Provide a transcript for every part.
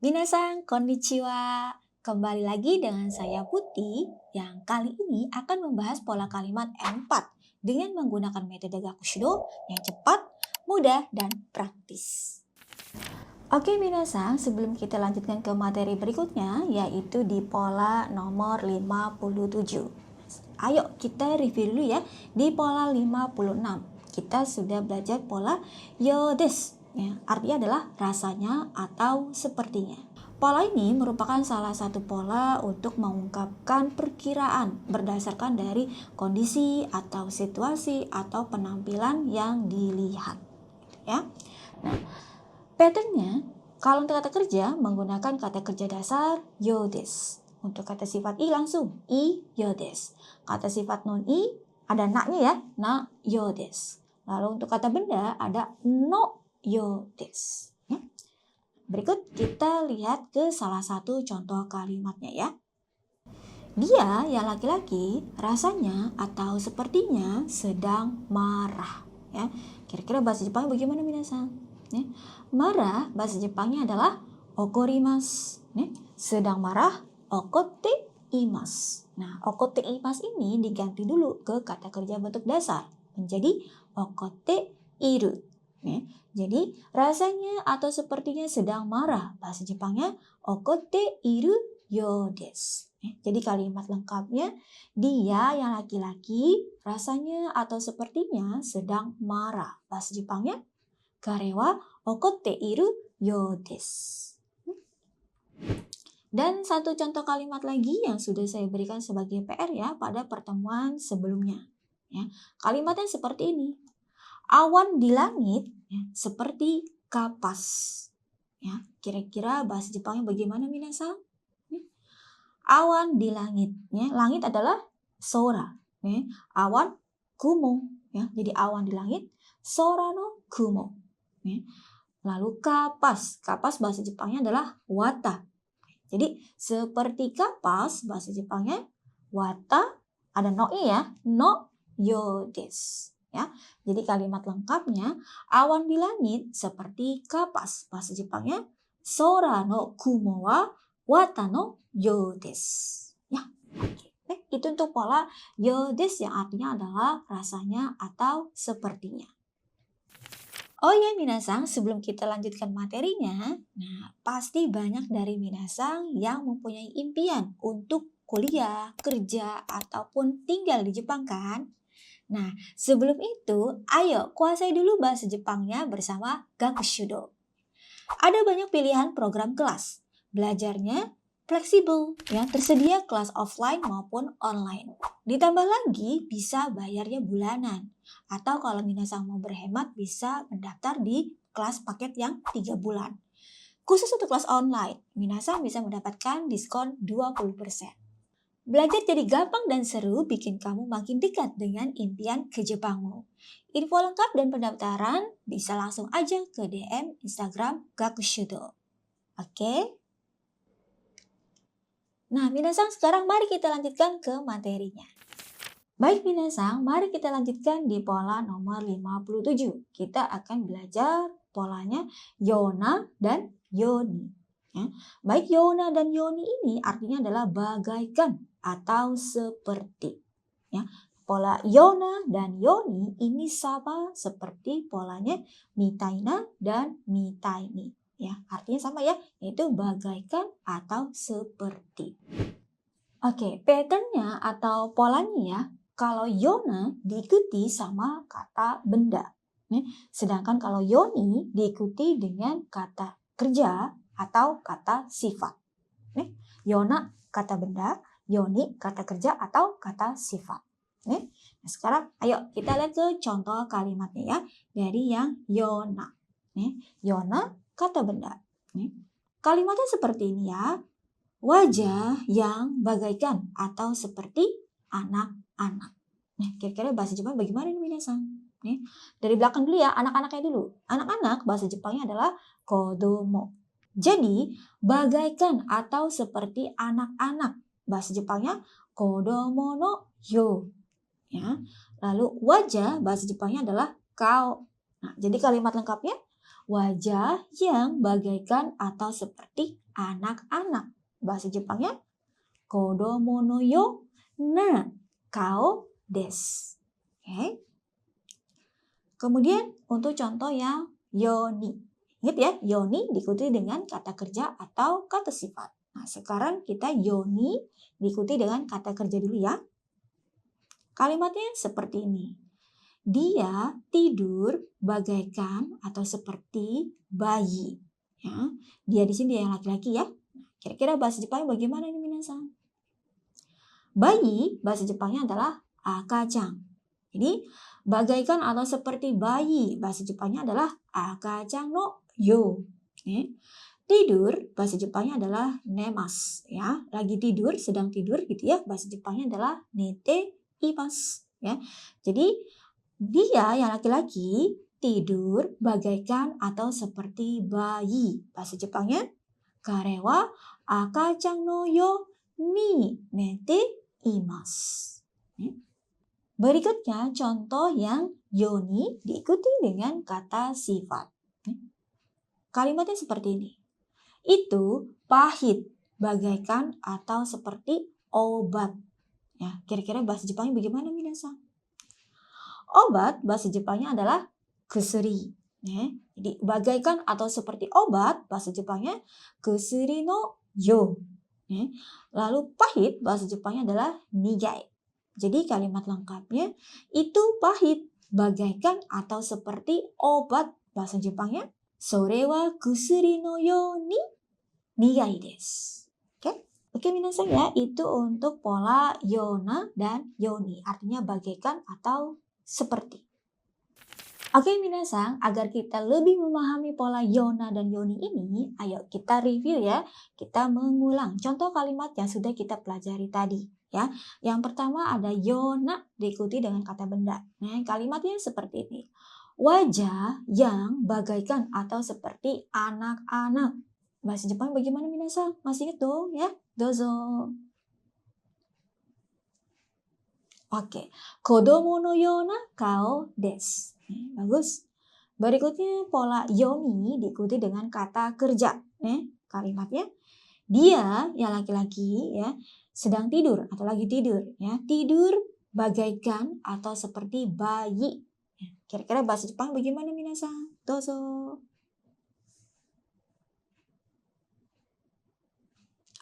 Minasan, konnichiwa. Kembali lagi dengan saya Putih yang kali ini akan membahas pola kalimat M4 dengan menggunakan metode Gakushudo yang cepat, mudah, dan praktis. Oke Minasan, sebelum kita lanjutkan ke materi berikutnya yaitu di pola nomor 57. Ayo kita review dulu ya. Di pola 56 kita sudah belajar pola yo desu. Ya, artinya adalah rasanya atau sepertinya. Pola ini merupakan salah satu pola untuk mengungkapkan perkiraan berdasarkan dari kondisi atau situasi atau penampilan yang dilihat. Ya. Nah, patternnya kalau untuk kata kerja menggunakan kata kerja dasar yo desu. Untuk kata sifat i langsung i yo desu. Kata sifat non i ada na-nya ya, na yo desu. Lalu untuk kata benda ada no yo desu. Ya. Berikut kita lihat ke salah satu contoh kalimatnya ya. Dia yang laki-laki rasanya atau sepertinya sedang marah. Ya. Kira-kira bahasa Jepang bagaimana minasan? Ya. Marah bahasa Jepangnya adalah okorimasu. Ya. Sedang marah okotte imasu. Nah, okotte imasu ini diganti dulu ke kata kerja bentuk dasar menjadi okotte iru. Ya. Jadi rasanya atau sepertinya sedang marah bahasa Jepangnya okotte iru yo desu. Ya. Jadi kalimat lengkapnya dia yang laki-laki rasanya atau sepertinya sedang marah bahasa Jepangnya kare wa okotte iru yo desu. Dan satu contoh kalimat lagi yang sudah saya berikan sebagai PR ya pada pertemuan sebelumnya. Ya, kalimatnya seperti ini. Awan di langit ya, seperti kapas. Ya, kira-kira bahasa Jepangnya bagaimana minasan? Ya. Awan di langit. Ya, langit adalah sora. Ya. Awan kumo. Ya, jadi awan di langit. Sora no kumo. Ya. Lalu kapas. Kapas bahasa Jepangnya adalah wata. Jadi seperti kapas bahasa Jepangnya wata ada no i ya, no yo desu. Ya. Jadi kalimat lengkapnya awan di langit seperti kapas bahasa Jepangnya sora no kumo wa wata no yo desu. Ya. Oke. Itu untuk pola yo desu yang artinya adalah rasanya atau sepertinya. Oh ya minasan, sebelum kita lanjutkan materinya, nah pasti banyak dari minasan yang mempunyai impian untuk kuliah, kerja, ataupun tinggal di Jepang kan? Nah, sebelum itu, ayo kuasai dulu bahasa Jepangnya bersama Gakushudo. Ada banyak pilihan program kelas. Belajarnya fleksibel, ya tersedia kelas offline maupun online. Ditambah lagi bisa bayarnya bulanan. Atau kalau minasan mau berhemat bisa mendaftar di kelas paket yang 3 bulan. Khusus untuk kelas online, minasan bisa mendapatkan diskon 20%. Belajar jadi gampang dan seru bikin kamu makin dekat dengan impian ke Jepangmu. Info lengkap dan pendaftaran bisa langsung aja ke DM Instagram Gakushudo. Oke? Nah, minasan sekarang mari kita lanjutkan ke materinya. Baik minasan, mari kita lanjutkan di pola nomor 57. Kita akan belajar polanya Yona dan Yoni. Ya. Baik Yona dan Yoni ini artinya adalah bagaikan atau seperti. Ya. Pola Yona dan Yoni ini sama seperti polanya mitaina dan mitaini. Ya, artinya sama ya, yaitu bagaikan atau seperti. Oke, patternnya atau polanya ya. Kalau Yona diikuti sama kata benda. Sedangkan kalau Yoni diikuti dengan kata kerja atau kata sifat. Yona kata benda, Yoni kata kerja atau kata sifat. Nah, sekarang ayo kita lihat ke contoh kalimatnya ya. Dari yang Yona. Yona kata benda. Kalimatnya seperti ini ya. Wajah yang bagaikan atau seperti anak-anak. Nah, kira-kira bahasa Jepang bagaimana nih minasan? Nih, dari belakang dulu ya, anak-anaknya dulu. Anak-anak bahasa Jepangnya adalah kodomo. Jadi, bagaikan atau seperti anak-anak. Bahasa Jepangnya kodomo no yo. Ya. Lalu wajah bahasa Jepangnya adalah kao. Nah, jadi kalimat lengkapnya wajah yang bagaikan atau seperti anak-anak. Bahasa Jepangnya kodomo no yo na kao desu. Oke. Kemudian untuk contoh yang yoni. Ingat ya, yoni diikuti dengan kata kerja atau kata sifat. Nah, sekarang kita yoni diikuti dengan kata kerja dulu ya. Kalimatnya seperti ini. Dia tidur bagaikan atau seperti bayi. Ya, dia di sini dia yang laki-laki ya. Kira-kira bahasa Jepangnya bagaimana nih minasan? Bayi bahasa Jepangnya adalah akacang. Jadi bagaikan atau seperti bayi bahasa Jepangnya adalah akacang no yo. Tidur bahasa Jepangnya adalah nemas ya. Lagi tidur, sedang tidur gitu ya. Bahasa Jepangnya adalah nete imasu ya. Jadi dia yang laki-laki tidur bagaikan atau seperti bayi. Bahasa Jepangnya kare wa akacang no yo ni nete imasu. Berikutnya contoh yang yoni diikuti dengan kata sifat. Kalimatnya seperti ini. Itu pahit bagaikan atau seperti obat. Ya, kira-kira bahasa Jepangnya bagaimana minasan? Obat bahasa Jepangnya adalah kusuri. Ya, jadi bagaikan atau seperti obat bahasa Jepangnya kusuri no yo. Ya, lalu pahit bahasa Jepangnya adalah nigai. Jadi kalimat lengkapnya itu pahit bagaikan atau seperti obat bahasa Jepangnya sore wa kusuri no yo ni nigai desu. Oke minasan ya, itu untuk pola yona dan yoni, artinya bagaikan atau seperti. Oke minasan, agar kita lebih memahami pola yona dan yoni ini, ayo kita review ya. Kita mengulang contoh kalimat yang sudah kita pelajari tadi ya. Yang pertama ada yona diikuti dengan kata benda. Nah, kalimatnya seperti ini. Wajah yang bagaikan atau seperti anak-anak. Bahasa Jepang bagaimana minasan? Masih ingat dong ya? Dozo. Oke. Kodomo no yona kao desu. Bagus. Berikutnya pola yoni diikuti dengan kata kerja. Kalimatnya dia yang laki-laki ya sedang tidur atau lagi tidur ya. Tidur bagaikan atau seperti bayi. Kira-kira bahasa Jepang bagaimana minasan? Dozo.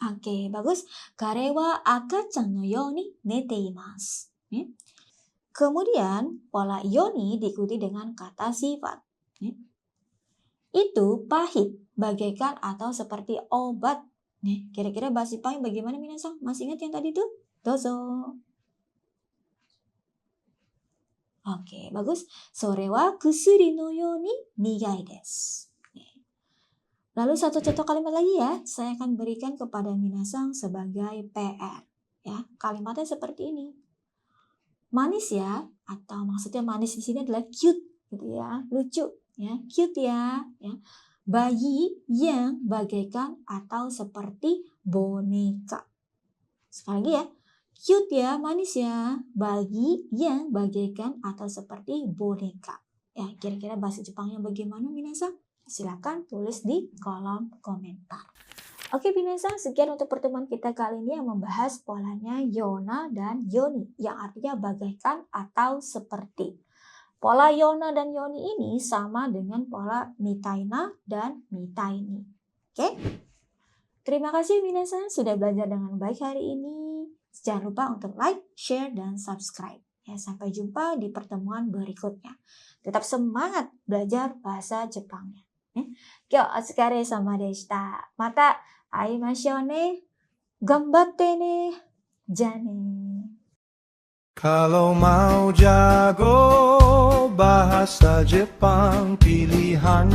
Oke, bagus. Kare wa akacang no yo ni nete imasu. Kemudian pola yoni diikuti dengan kata sifat. Itu pahit bagaikan atau seperti obat. Kira-kira bahasa Jepang bagaimana minasan? Masih ingat yang tadi tuh? Dozo. Oke, bagus. Sore wa kusuri no yo ni nigai desu. Lalu satu contoh kalimat lagi ya, saya akan berikan kepada minasan sebagai PR. Ya, kalimatnya seperti ini. Manis ya, atau maksudnya manis di sini adalah cute, gitu ya, lucu, ya, cute ya. Bayi yang bagaikan atau seperti boneka. Sekali lagi ya, cute ya, manis ya, bayi yang bagaikan atau seperti boneka. Ya, kira-kira bahasa Jepangnya bagaimana minasan? Silakan tulis di kolom komentar. Oke minasan, sekian untuk pertemuan kita kali ini yang membahas polanya yona dan yoni yang artinya bagaikan atau seperti. Pola yona dan yoni ini sama dengan pola mitaina dan mitaini. Oke? Terima kasih minasan sudah belajar dengan baik hari ini. Jangan lupa untuk like, share, dan subscribe. Ya, sampai jumpa di pertemuan berikutnya. Tetap semangat belajar bahasa Jepangnya. 今日お疲れ様でした。また会いましょうね。頑張ってね。じゃあね。Kalau mau jago bahasa Jepang pilihan